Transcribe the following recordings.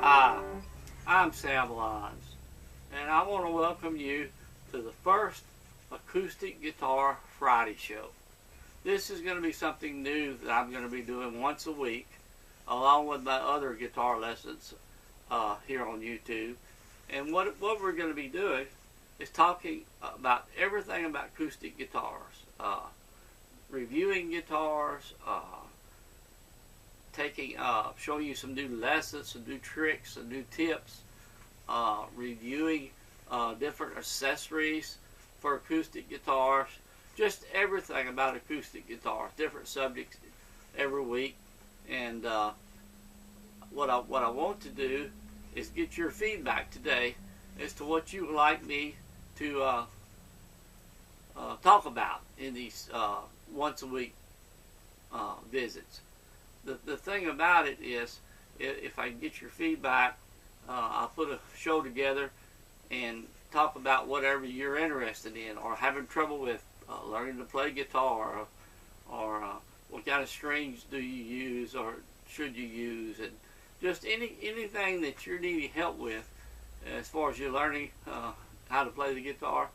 Hi, I'm Sam Lyons, and I want to welcome you to the first Acoustic Guitar Friday show. This is going to be something new that I'm going to be doing once a week, along with my other guitar lessons here on YouTube. And what we're going to be doing is talking about everything about acoustic guitars, reviewing guitars, showing you some new lessons, some new tricks, some new tips, reviewing different accessories for acoustic guitars, just everything about acoustic guitars, different subjects every week. And what I want to do is get your feedback today as to what you would like me to talk about in these once a week visits. The thing about it is, if I get your feedback, I'll put a show together and talk about whatever you're interested in or having trouble with learning to play guitar, or what kind of strings do you use or should you use, and just anything that you're needing help with as far as you're learning how to play the guitar.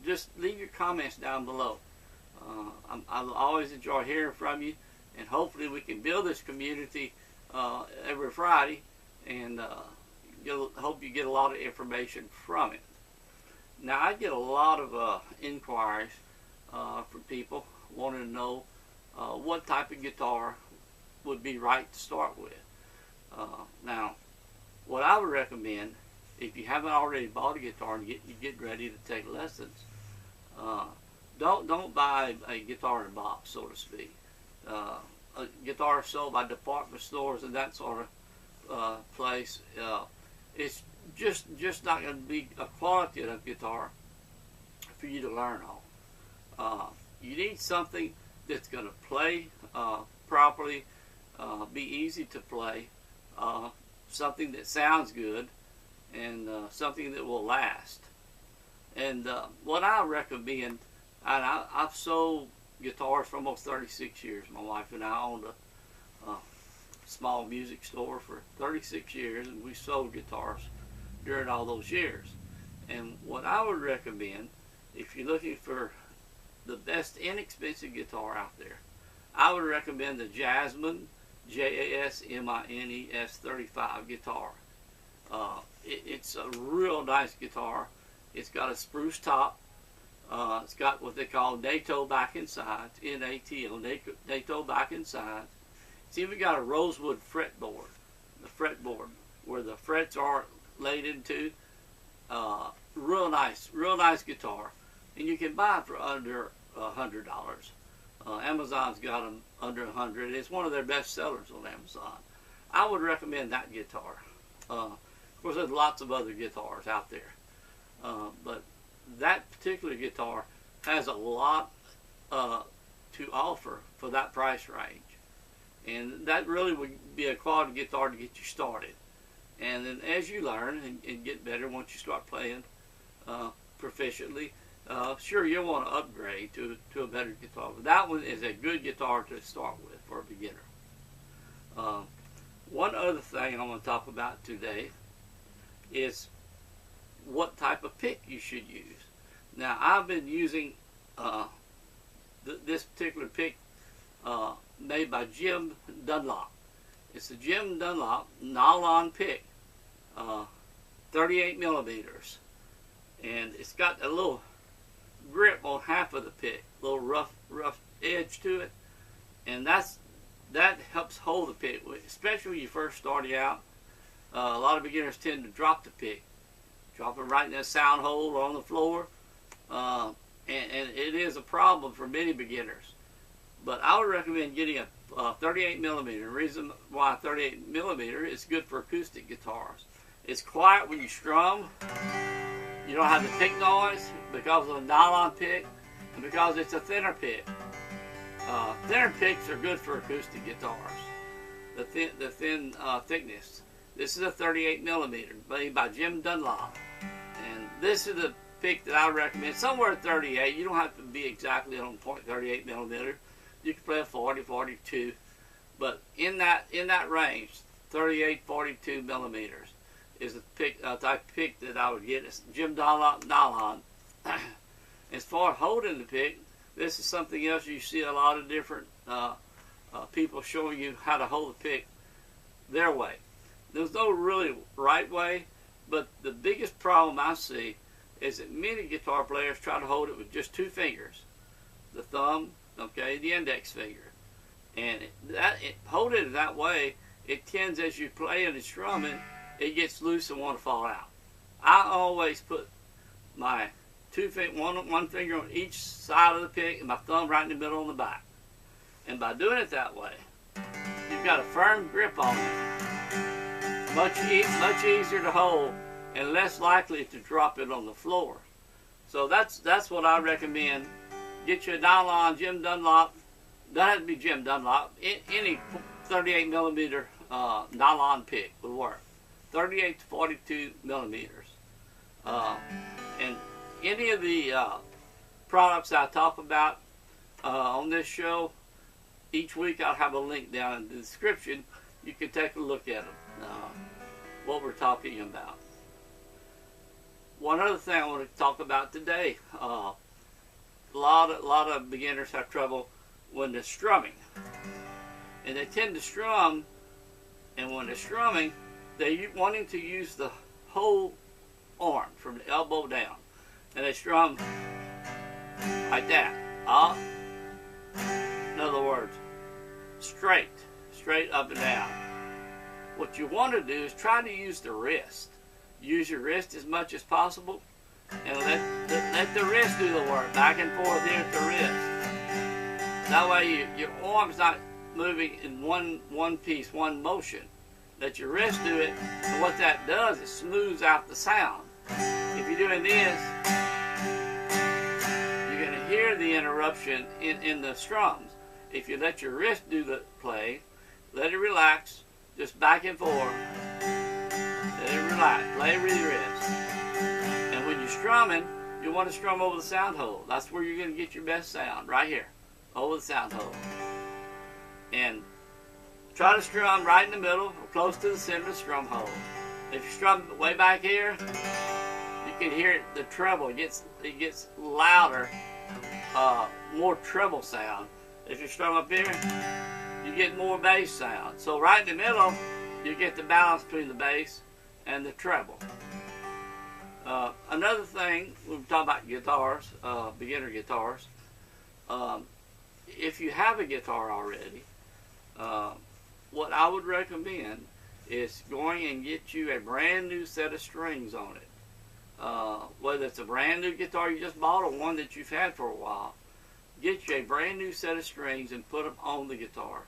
Just leave your comments down below. I always enjoy hearing from you, and hopefully we can build this community every Friday, and hope you get a lot of information from it. Now, I get a lot of inquiries from people wanting to know what type of guitar would be right to start with. Now, what I would recommend, if you haven't already bought a guitar and you get ready to take lessons, don't buy a guitar in a box, so to speak. A guitar sold by department stores and that sort of place, it's just not going to be a quality of guitar for you to learn on. You need something that's going to play properly, be easy to play, something that sounds good, and something that will last. And what I recommend, and I've sold guitars for almost 36 years. My wife and I owned a small music store for 36 years, and we sold guitars during all those years. And what I would recommend, if you're looking for the best inexpensive guitar out there, I would recommend the Jasmine, Jasmine S35 guitar. It's a real nice guitar. It's got a spruce top. It's got what they call nato back inside, N-A-T-O, nato back inside. It's even got a rosewood fretboard, the fretboard where the frets are laid into. Real nice guitar, and you can buy it for under $100. Amazon's got them under $100. It's one of their best sellers on Amazon. I would recommend that guitar. Of course, there's lots of other guitars out there, but that particular guitar has a lot to offer for that price range, and that really would be a quality guitar to get you started. And then as you learn and get better, once you start playing proficiently, sure, you'll want to upgrade to a better guitar, but that one is a good guitar to start with for a beginner. One other thing I want to talk about today is what type of pick you should use. Now, I've been using this particular pick made by Jim Dunlop. It's a Jim Dunlop nylon pick, 38 millimeters, and it's got a little grip on half of the pick, a little rough edge to it, and that helps hold the pick, especially when you first starting out. A lot of beginners tend to drop the pick. Drop it right in that sound hole or on the floor, and it is a problem for many beginners. But I would recommend getting a 38 millimeter. The reason why 38 millimeter is good for acoustic guitars. It's quiet when you strum. You don't have the pick noise because of the nylon pick, and because it's a thinner pick. Thinner picks are good for acoustic guitars. The thin thickness. This is a 38 millimeter made by Jim Dunlop, and this is the pick that I recommend. Somewhere at 38. You don't have to be exactly on point 38 millimeter. You can play a 40, 42, but in that range, 38-42 millimeters is the type of pick that I would get. It's Jim Dunlop nylon. As far as holding the pick, this is something else you see a lot of different people showing you how to hold the pick their way. There's no really right way, but the biggest problem I see is that many guitar players try to hold it with just two fingers, the thumb, okay, the index finger, and holding it that way, it tends, as you play it and strum it, it gets loose and want to fall out. I always put my one finger on each side of the pick and my thumb right in the middle on the back. And by doing it that way, you've got a firm grip on it. Much easier to hold and less likely to drop it on the floor. So that's what I recommend. Get you a nylon Jim Dunlop. Doesn't have to be Jim Dunlop. Any 38 millimeter nylon pick would work. 38 to 42 millimeters. And any of the products I talk about on this show, each week I'll have a link down in the description. You can take a look at them, what we're talking about. One other thing I want to talk about today, a lot of beginners have trouble when they're strumming. And they tend to strum, and when they're strumming, they're wanting to use the whole arm from the elbow down. And they strum like that. Up. In other words, straight up and down. What you want to do is try to use the wrist. Use your wrist as much as possible, and let the wrist do the work, back and forth here at the wrist. That way your arm's not moving in one piece, one motion. Let your wrist do it, and what that does is smooths out the sound. If you're doing this, you're going to hear the interruption in the strums. If you let your wrist do the play, let it relax, just back and forth, let it relax, play with your wrist. And when you're strumming, you want to strum over the sound hole. That's where you're going to get your best sound, right here, over the sound hole. And try to strum right in the middle, or close to the center of the strum hole. If you strum way back here, you can hear the treble. It gets louder, more treble sound. If you strum up here, you get more bass sound. So right in the middle, you get the balance between the bass and the treble. Another thing, we're talking about guitars, beginner guitars. If you have a guitar already, what I would recommend is going and get you a brand new set of strings on it. Whether it's a brand new guitar you just bought or one that you've had for a while, get you a brand new set of strings and put them on the guitar.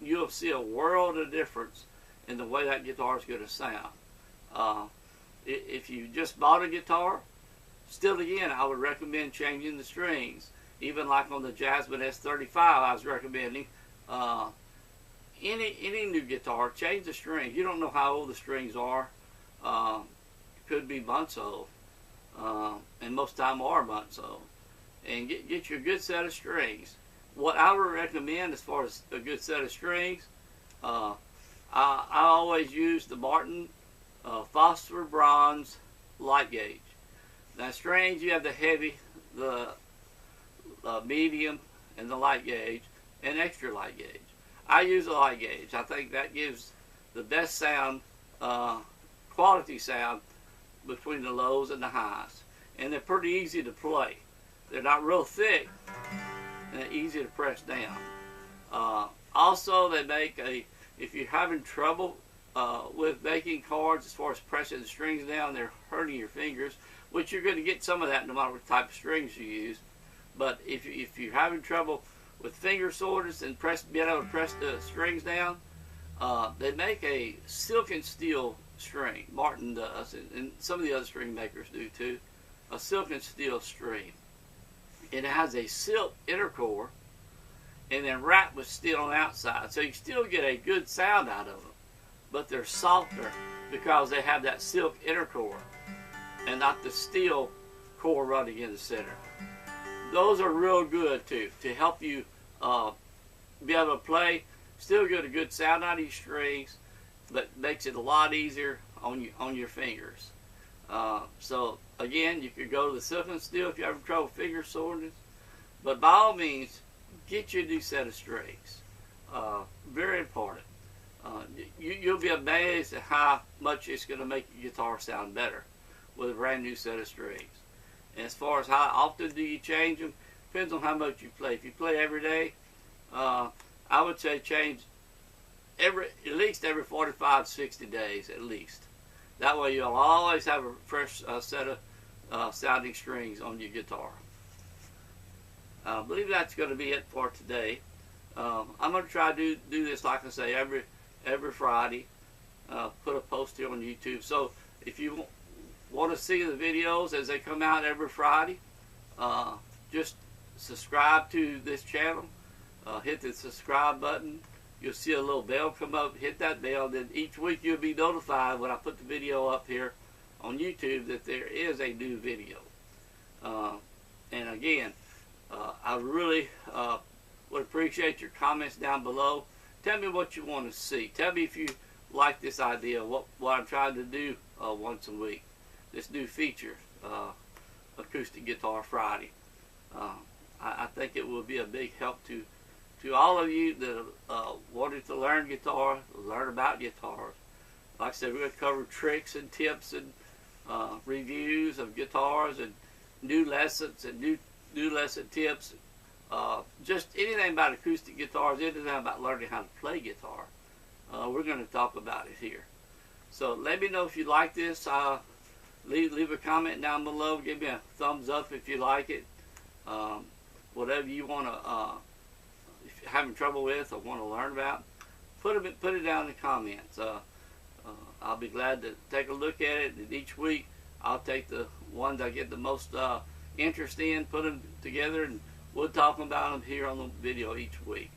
You'll see a world of difference in the way that guitar is going to sound. If you just bought a guitar, still again, I would recommend changing the strings. Even like on the Jasmine S35 I was recommending, any new guitar, change the strings. You don't know how old the strings are. Could be months old, and most of the time are months old. And get you a good set of strings. What I would recommend as far as a good set of strings, I always use the Martin Phosper bronze light gauge. Now strings, you have the heavy, the medium, and the light gauge, and extra light gauge. I use a light gauge. I think that gives the best sound, quality sound between the lows and the highs. And they're pretty easy to play. They're not real thick, and they're easy to press down. Also, they make if you're having trouble with making chords as far as pressing the strings down, they're hurting your fingers, which you're going to get some of that no matter what type of strings you use. But if you're having trouble with finger soreness and being able to press the strings down, they make a silk and steel string. Martin does, and some of the other string makers do too. A silk and steel string. It has a silk inner core and then wrapped with steel on the outside. So you still get a good sound out of them, but they're softer because they have that silk inner core and not the steel core running in the center. Those are real good too, to help you be able to play Still get a good sound out of your strings, but makes it a lot easier on your fingers. So again, you could go to the silicone steel if you're having trouble finger soreness, but by all means, get you a new set of strings. Very important. You'll be amazed at how much it's going to make your guitar sound better with a brand new set of strings. And as far as how often do you change them, depends on how much you play. If you play every day, I would say change at least every 45, 60 days at least. That way you'll always have a fresh set of sounding strings on your guitar. I believe that's going to be it for today. I'm going to try to do this, like I say, every Friday. Put a post here on YouTube. So if you want to see the videos as they come out every Friday, just subscribe to this channel. Hit the subscribe button. You'll see a little bell come up. Hit that bell. Then each week you'll be notified when I put the video up here on YouTube that there is a new video. And again, I really would appreciate your comments down below. Tell me what you want to see. Tell me if you like this idea, what I'm trying to do once a week. This new feature, Acoustic Guitar Friday. I think it will be a big help to all of you that wanted to learn guitar, learn about guitars. Like I said, we're going to cover tricks and tips and reviews of guitars and new lessons and new lesson tips. Just anything about acoustic guitars, anything about learning how to play guitar. We're going to talk about it here. So let me know if you like this. Leave a comment down below. Give me a thumbs up if you like it. Whatever you want to, if you're having trouble with or want to learn about, put it down in the comments. I'll be glad to take a look at it. And each week, I'll take the ones I get the most interest in, put them together, and we'll talk about them here on the video each week.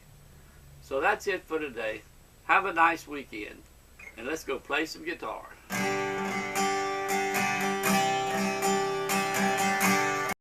So that's it for today. Have a nice weekend, and let's go play some guitar.